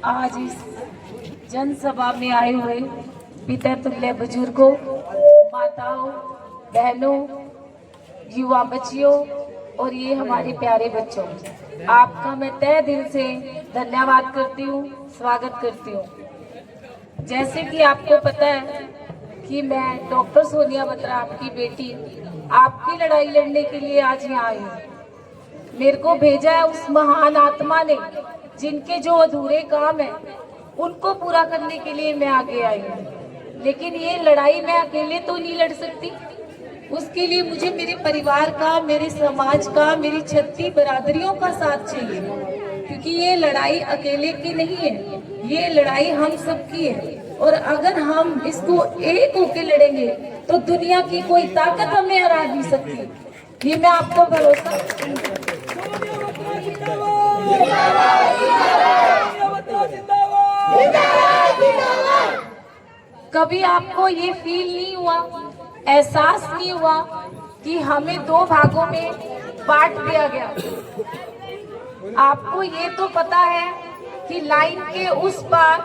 आज इस जनसभा में आए हुए पिता तुल्य बुजुर्गों, माताओं, बहनों, युवा बच्चियों और ये हमारे प्यारे बच्चों, आपका मैं तहे दिल से धन्यवाद करती हूँ, स्वागत करती हूँ। जैसे कि आपको पता है कि मैं डॉक्टर सोनिया बत्रा, आपकी बेटी, आपकी लड़ाई लड़ने के लिए आज यहाँ आई हूँ। मेरे को भेजा है उस महान आत्मा ने, जिनके जो अधूरे काम है उनको पूरा करने के लिए मैं आगे आई हूँ। लेकिन ये लड़ाई मैं अकेले तो नहीं लड़ सकती, उसके लिए मुझे मेरे परिवार का, मेरे समाज का, मेरी 36 बरादरियों का साथ चाहिए, क्योंकि ये लड़ाई अकेले की नहीं है, ये लड़ाई हम सबकी है। और अगर हम इसको एक होके लड़ेंगे तो दुनिया की कोई ताकत हमें हरा नहीं सकती, ये मैं आपको भरोसा। कभी आपको ये फील नहीं हुआ, एहसास नहीं हुआ कि हमें 2 भागों में बांट दिया गया? आपको ये तो पता है कि लाइन के उस पार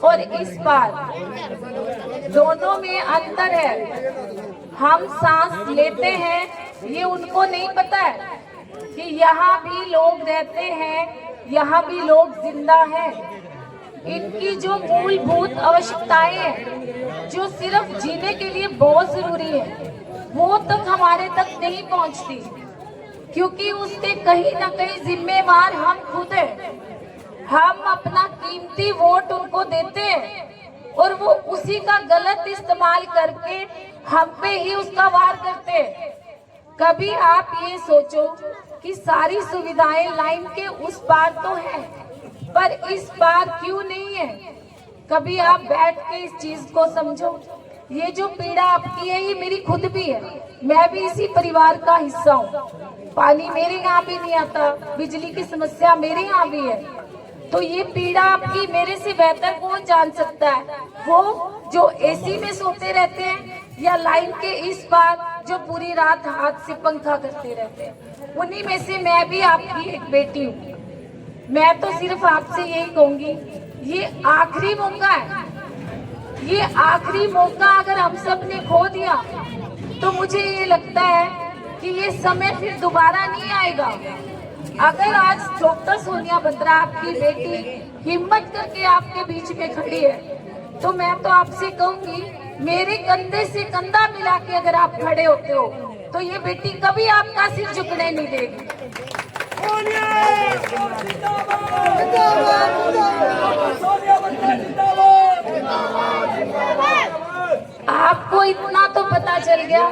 और इस पार दोनों में अंतर है। हम सांस लेते हैं, ये उनको नहीं पता है कि यहाँ भी लोग रहते हैं, यहाँ भी लोग जिंदा हैं। इनकी जो मूलभूत आवश्यकताएं हैं, जो सिर्फ जीने के लिए बहुत जरूरी है, वो तक हमारे तक नहीं पहुंचती, क्योंकि उसके कहीं ना कहीं जिम्मेवार हम खुद हैं। हम अपना कीमती वोट उनको देते हैं और वो उसी का गलत इस्तेमाल करके हम पे ही उसका वार करते हैं। कभी आप ये सोचो कि सारी सुविधाएं लाइन के उस पार तो है, पर इस पार क्यों नहीं है? कभी आप बैठ के इस चीज को समझो। ये जो पीड़ा आपकी है, ये मेरी खुद भी है, मैं भी इसी परिवार का हिस्सा हूँ। पानी मेरे यहाँ भी नहीं आता, बिजली की समस्या मेरे यहाँ भी है, तो ये पीड़ा आपकी मेरे से बेहतर कौन जान सकता है? वो जो एसी में सोते रहते हैं या लाइन के इस पार जो पूरी रात हाथ से पंखा करते रहते हैं, उन्हीं में से मैं भी आपकी एक बेटी हूँ। मैं तो सिर्फ आपसे यही कहूंगी, ये आखिरी मौका है। ये आखिरी मौका अगर हम सब ने खो दिया तो मुझे ये लगता है कि ये समय फिर दोबारा नहीं आएगा। अगर आज डॉक्टर सोनिया बत्रा, आपकी बेटी, हिम्मत करके आपके बीच में खड़ी है, तो मैं तो आपसे कहूंगी, मेरे कंधे से कंधा मिला के अगर आप खड़े होते हो तो ये बेटी कभी आपका सिर झुकने नहीं देगी। आपको इतना तो पता चल गया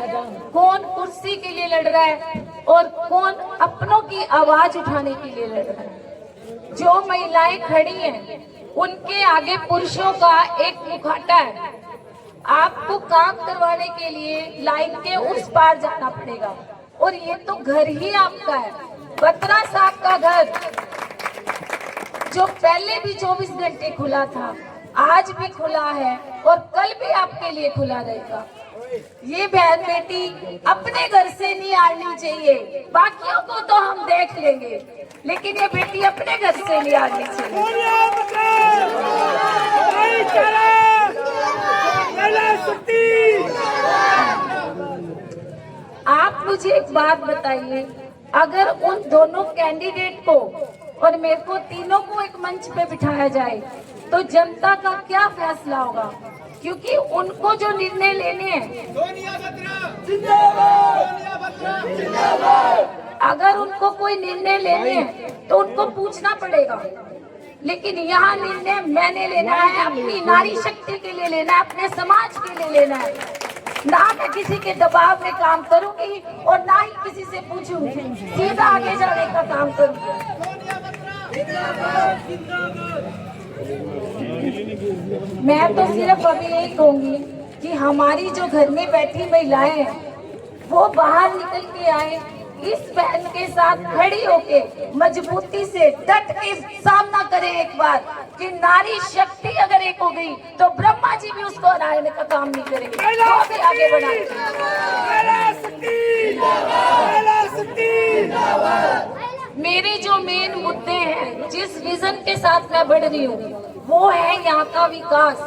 कौन कुर्सी के लिए लड़ रहा है और कौन अपनों की आवाज उठाने के लिए लड़ रहा है। जो महिलाएं खड़ी हैं, उनके आगे पुरुषों का एक मुखौटा है। आपको काम करवाने के लिए लाइन के उस पार जाना पड़ेगा, और ये तो घर ही आपका है, बत्रा साहब का घर, जो पहले भी 24 घंटे खुला था, आज भी खुला है और कल भी आपके लिए खुला रहेगा। ये बहन बेटी अपने घर से नहीं हारनी चाहिए, बाकियों को तो हम देख लेंगे, लेकिन ये बेटी अपने घर से नहीं हारनी चाहिए। आप मुझे एक बात बताइए, अगर उन दोनों कैंडिडेट को और मेरे को, तीनों को एक मंच पे बिठाया जाए तो जनता का क्या फैसला होगा? क्योंकि उनको जो निर्णय लेने हैं, अगर उनको कोई निर्णय लेने हैं तो उनको पूछना पड़ेगा, लेकिन यहाँ निर्णय मैंने लेना है, अपनी नारी शक्ति के लिए लेना है, अपने समाज के लिए लेना है। ना मैं किसी के दबाव में काम करूंगी और ना ही किसी से पूछूंगी, सीधा आगे जाने का काम करूंगी। मैं तो सिर्फ अभी यही कहूंगी कि हमारी जो घर में बैठी महिलाएं हैं, वो बाहर निकल के आए, इस बहन के साथ खड़ी होके मजबूती से डट के सामना करें एक बार, कि नारी शक्ति अगर एक हो गई तो ब्रह्मा जी भी उसको हराने का काम नहीं करेंगे, तो भी आगे बढ़ाएंगे। मेरे जो मेन मुद्दे हैं, जिस विजन के साथ मैं बढ़ रही हूँ, वो है यहाँ का विकास।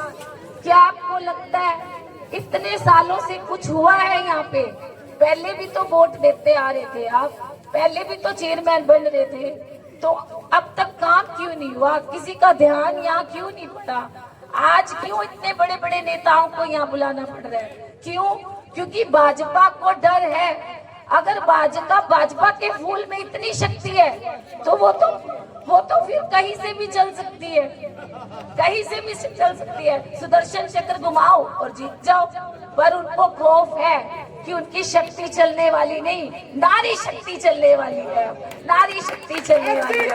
क्या आपको लगता है इतने सालों से कुछ हुआ है यहाँ पे? पहले भी तो वोट देते आ रहे थे आप, पहले भी तो चेयरमैन बन रहे थे, तो अब तक काम क्यों नहीं हुआ? किसी का ध्यान यहाँ क्यों नहीं पड़ा? आज क्यों इतने बड़े बड़े नेताओं को यहाँ बुलाना पड़ रहा है? क्यों? क्योंकि भाजपा को डर है। अगर भाजपा के फूल में इतनी शक्ति है तो वो तो फिर कहीं से भी चल सकती है, कहीं से भी चल सकती है। सुदर्शन चक्र घुमाओ और जीत जाओ। पर उनको खौफ है कि उनकी शक्ति चलने वाली नहीं, नारी शक्ति चलने वाली है। नारी शक्ति चलने वाली है।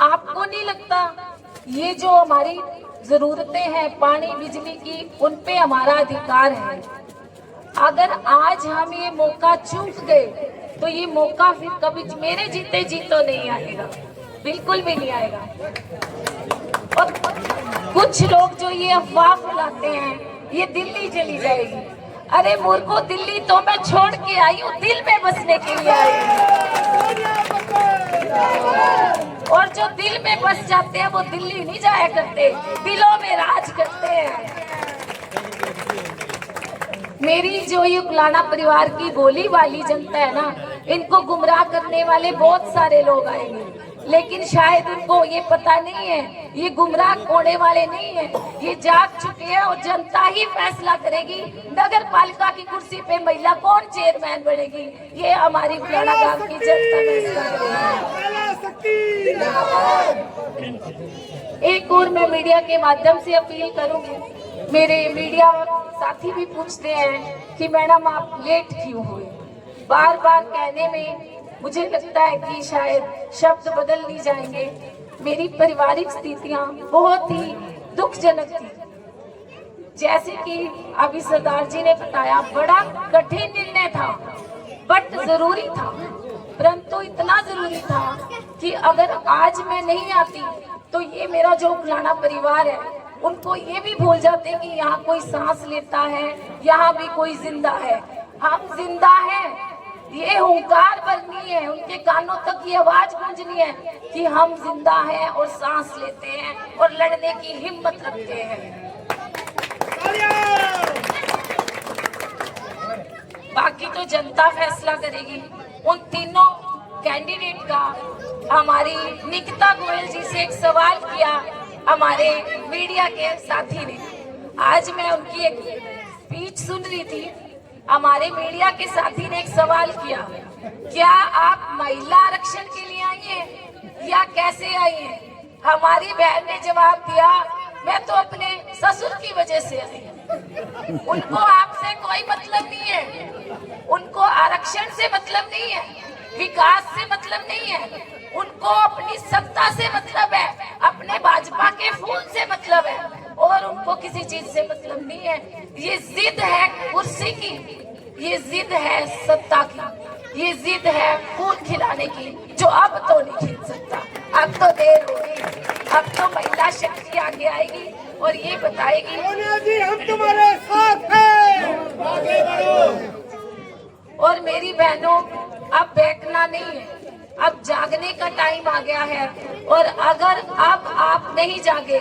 आपको नहीं लगता ये जो हमारी जरूरतें हैं पानी बिजली की, उन पे हमारा अधिकार है? अगर आज हम ये मौका चूक गए तो ये मौका फिर कभी मेरे जीते जी तो नहीं आएगा, बिल्कुल भी नहीं आएगा। और कुछ लोग जो ये अफवाह फैलाते हैं ये दिल्ली चली जाएगी, अरे मूर्खों, दिल्ली तो मैं छोड़ के आई हूँ, दिल में बसने के लिए आई हूँ। और जो दिल में बस जाते हैं वो दिल्ली नहीं जाया करते, दिलों में राज करते हैं। मेरी जो ये उकलाना परिवार की बोली वाली जनता है ना, इनको गुमराह करने वाले बहुत सारे लोग आएंगे, लेकिन शायद उनको ये पता नहीं है ये गुमराह होने वाले नहीं है, ये जाग चुके हैं और जनता ही फैसला करेगी नगर पालिका की कुर्सी पे महिला कौन चेयरमैन बनेगी। ये हमारी उकलाना गांव की जनता करेगी। एक और मैं मीडिया के माध्यम से अपील करूंगी, मेरे मीडिया साथी भी पूछते हैं कि मैडम आप लेट क्यों हुए? बार बार कहने में मुझे लगता है कि शायद शब्द बदल नहीं जाएंगे। मेरी पारिवारिक स्थितियां बहुत ही दुखजनक थी। जैसे कि अभी सरदार जी ने बताया, बड़ा कठिन निर्णय था बट जरूरी था, परंतु इतना जरूरी था कि अगर आज मैं नहीं आती तो ये मेरा जो उकलाना परिवार है उनको ये भी भूल जाते कि यहाँ कोई सांस लेता है, यहाँ भी कोई जिंदा है। हम जिंदा हैं, ये हुंकार भरनी है, उनके कानों तक ये आवाज गूंजनी है कि हम जिंदा हैं और सांस लेते हैं और लड़ने की हिम्मत रखते हैं। बाकी तो जनता फैसला करेगी। उन तीनों कैंडिडेट का हमारी निकिता गोयल जी से एक सवाल किया हमारे मीडिया के साथी ने। आज मैं उनकी एक स्पीच सुन रही थी, हमारे मीडिया के साथी ने एक सवाल किया, क्या आप महिला आरक्षण के लिए आई हैं या कैसे आई हैं? हमारी बहन ने जवाब दिया, मैं तो अपने ससुर की वजह से आई हूं। उनको आपसे कोई मतलब नहीं है, उनको आरक्षण से मतलब नहीं है, विकास से मतलब नहीं है, उनको अपनी सत्ता से मतलब है, अपने भाजपा के फूल से मतलब है और उनको किसी चीज से मतलब नहीं है। ये जिद है कुर्सी की, ये जिद है सत्ता की, ये जिद है फूल खिलाने की, जो अब तो नहीं खिल सकता। अब तो देर हो गई, अब तो महिला शक्ति आगे आएगी और ये बताएगी सोनिया जी हम तुम्हारे साथ हैं, आगे बढ़ो। और मेरी बहनों, अब बैठना नहीं है, अब जागने का टाइम आ गया है। और अगर अब आप नहीं जागे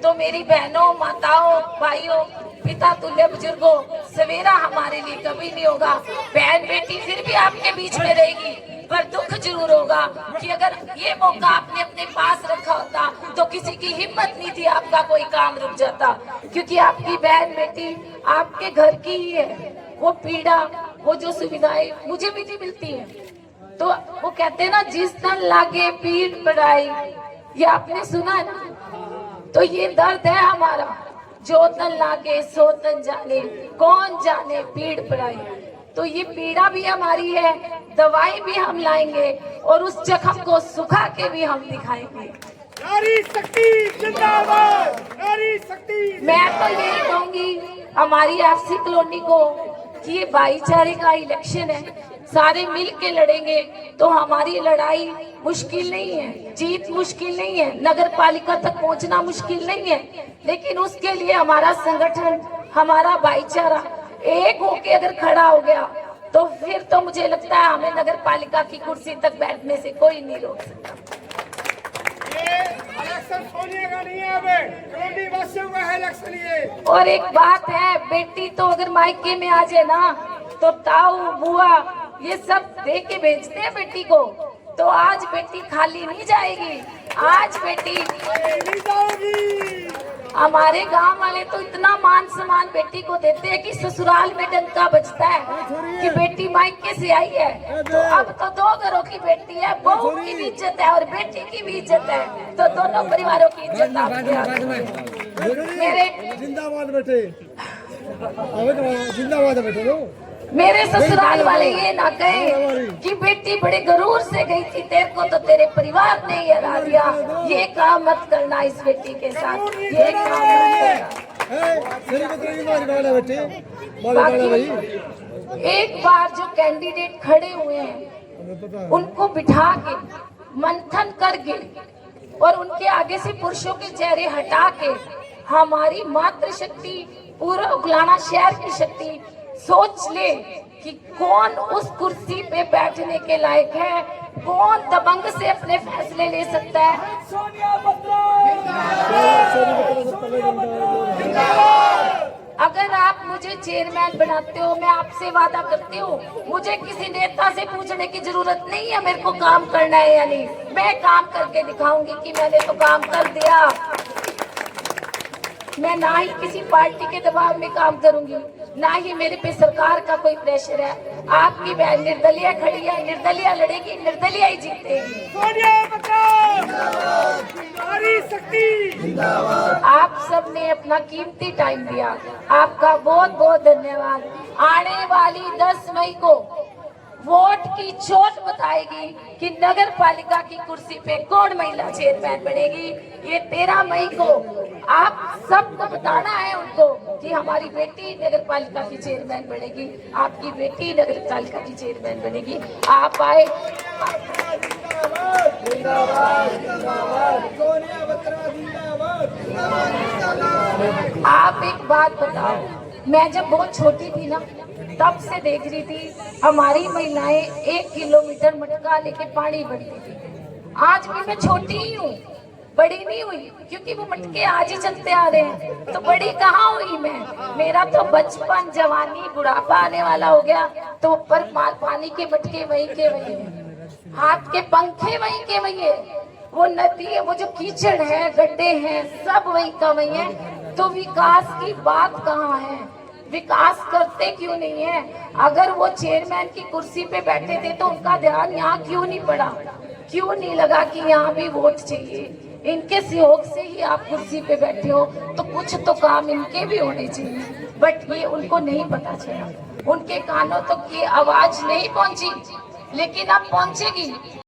तो मेरी बहनों, माताओं, भाइयों, पिता तुल्य बुजुर्गों, सवेरा हमारे लिए कभी नहीं होगा। बहन बेटी फिर भी आपके बीच में रहेगी, पर दुख जरूर होगा कि अगर ये मौका आपने अपने पास रखा होता तो किसी की हिम्मत नहीं थी, आपका कोई काम रुक जाता। क्योंकि आपकी बहन बेटी आपके घर की ही है। वो पीड़ा, वो जो सुविधाएं मुझे भी नहीं मिलती है, तो वो कहते हैं ना, जिस तन लागे पीड़ पड़ाई, ये आपने सुना है ना? तो ये दर्द है हमारा, जो तन लागे सो तन जाने, कौन जाने पीड़ पड़ाई। तो ये पीड़ा भी हमारी है, दवाई भी हम लाएंगे और उस जख्म को सुखा के भी हम दिखाएंगे। नारी शक्ति जिंदाबाद, नारी शक्ति। मैं तो ये कहूंगी हमारी एफसी कॉलोनी को कि ये भाईचारे का इलेक्शन है, सारे मिल के लड़ेंगे तो हमारी लड़ाई मुश्किल नहीं है, जीत मुश्किल नहीं है, नगर पालिका तक पहुंचना मुश्किल नहीं है, लेकिन उसके लिए हमारा संगठन, हमारा भाईचारा एक होके अगर खड़ा हो गया तो फिर तो मुझे लगता है हमें नगर पालिका की कुर्सी तक बैठने से कोई नहीं रोक सकता। ये इलेक्शन सोनिया का नहीं है, अबे कलोनी वासियों का है इलेक्शन ये। और एक बात है, बेटी तो अगर मायके में आ जाए ना तो ताऊ बुआ ये सब दे के भेजते हैं बेटी को, तो आज बेटी खाली नहीं जाएगी। आज बेटी नहीं जाओगी। हमारे गांव वाले तो इतना मान सम्मान बेटी को देते हैं कि ससुराल में डंका बजता है कि बेटी मायके से आई है। तो अब तो दो घरों की बेटी है, बहू की भी इज्जत है और बेटी की भी इज्जत है, तो दोनों परिवारों की इज्जत आपके हाथ में। मेरे जिंदाबाद बेटे, जिंदाबाद बेटे लो। मेरे ससुराल वाले ये ना कहे कि बेटी बड़े गरूर से गई थी, तेरे को तो तेरे परिवार ने ही हरा दिया। ये काम मत करना इस बेटी के साथ, ये काम मत करना। बाकी एक बार जो कैंडिडेट खड़े हुए हैं उनको बिठा के मंथन करके और उनके आगे से पुरुषों के चेहरे हटा के हमारी मातृशक्ति, पूरा उगलाना शहर की शक्ति सोच ले कि कौन उस कुर्सी पे बैठने के लायक है, कौन दबंग से अपने फैसले ले सकता है। अगर आप मुझे चेयरमैन बनाते हो, मैं आपसे वादा करती हूँ, मुझे किसी नेता से पूछने की जरूरत नहीं है मेरे को काम करना है या नहीं। मैं काम करके दिखाऊंगी कि मैंने तो काम कर दिया। मैं ना ही किसी पार्टी के दबाव में काम करूंगी, ना ही मेरे पे सरकार का कोई प्रेशर है। आपकी बहन निर्दलीय खड़ी है, निर्दलीय लड़ेगी, निर्दलीय ही जीतेगी। नारी शक्ति। आप सबने अपना कीमती टाइम दिया, आपका बहुत बहुत धन्यवाद। आने वाली 10 मई को वोट की चोट बताएगी कि नगर पालिका की कुर्सी पे कौन महिला चेयरमैन बनेगी। ये 13 मई को आप सबको बताना है उनको कि हमारी बेटी नगर पालिका की चेयरमैन बनेगी, आपकी बेटी नगर पालिका की चेयरमैन बनेगी। आप आए। आप एक बात बताओ, मैं जब बहुत छोटी थी ना तब से देख रही थी हमारी महिलाएं 1 किलोमीटर मटका लेके पानी भरती थी। आज भी मैं छोटी ही हूँ, बड़ी नहीं हुई, क्योंकि वो मटके आज ही चलते आ रहे हैं, तो बड़ी कहाँ हुई मैं। मेरा तो बचपन, जवानी, बुढ़ापा आने वाला हो गया, तो ऊपर पानी के मटके वहीं के वहीं है, हाथ के पंखे वहीं के वहीं है, वो नदी है, वो जो कीचड़ है, गड्ढे हैं, सब वहीं का वहीं है। तो विकास की बात कहाँ है? विकास करते क्यों नहीं है? अगर वो चेयरमैन की कुर्सी पे बैठे थे तो उनका ध्यान यहाँ क्यों नहीं पड़ा? क्यों नहीं लगा कि यहाँ भी वोट चाहिए? इनके सहयोग से ही आप कुर्सी पे बैठे हो, तो कुछ तो काम इनके भी होने चाहिए, बट ये उनको नहीं पता चला। उनके कानों तक ये आवाज नहीं पहुंची, लेकिन अब पहुंचेगी।